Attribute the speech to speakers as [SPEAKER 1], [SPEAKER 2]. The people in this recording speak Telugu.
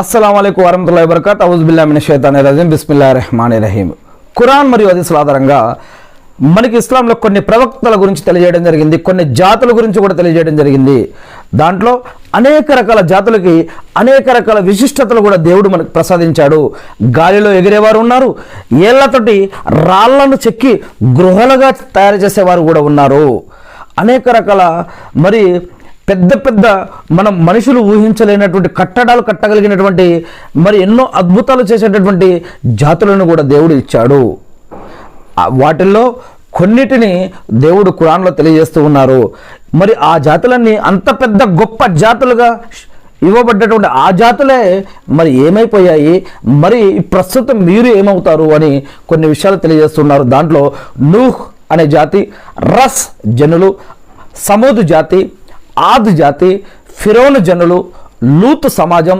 [SPEAKER 1] అస్సలాము అలైకుం వరహ్మతుల్లాహి వబరకాతుహు. అవుజు బిల్లాహి మినష్ షైతానిర్ రజీం. బిస్మిల్లాహిర్ రహ్మానిర్ రహీం. ఖురాన్ మరియు హదీసుల ఆధారంగా మనకి ఇస్లాంలో కొన్ని ప్రవక్తల గురించి తెలియజేయడం జరిగింది, కొన్ని జాతుల గురించి కూడా తెలియజేయడం జరిగింది. దాంట్లో అనేక రకాల జాతులకి అనేక రకాల విశిష్టతలు కూడా దేవుడు మనకు ప్రసాదించాడు. గాలిలో ఎగిరేవారు ఉన్నారు, ఏళ్లతోటి రాళ్లను చెక్కి గృహలుగా తయారు చేసేవారు కూడా ఉన్నారు. అనేక రకాల మరి పెద్ద పెద్ద మనం మనుషులు ఊహించలేనటువంటి కట్టడాలు కట్టగలిగినటువంటి మరి ఎన్నో అద్భుతాలు చేసేటటువంటి జాతులను కూడా దేవుడు ఇచ్చాడు. వాటిల్లో కొన్నిటిని దేవుడు ఖురాన్లో తెలియజేస్తూ ఉన్నారు. మరి ఆ జాతులన్నీ అంత పెద్ద గొప్ప జాతులుగా ఇవ్వబడ్డటువంటి ఆ జాతులే మరి ఏమైపోయాయి, మరి ప్రస్తుతం మీరు ఏమవుతారు అని కొన్ని విషయాలు తెలియజేస్తున్నారు. దాంట్లో నూహ్ అనే జాతి, రస్ జనులు, సమూద్ జాతి, ఆద్ జాతి, ఫిరోను జనులు, లూత్ సమాజం,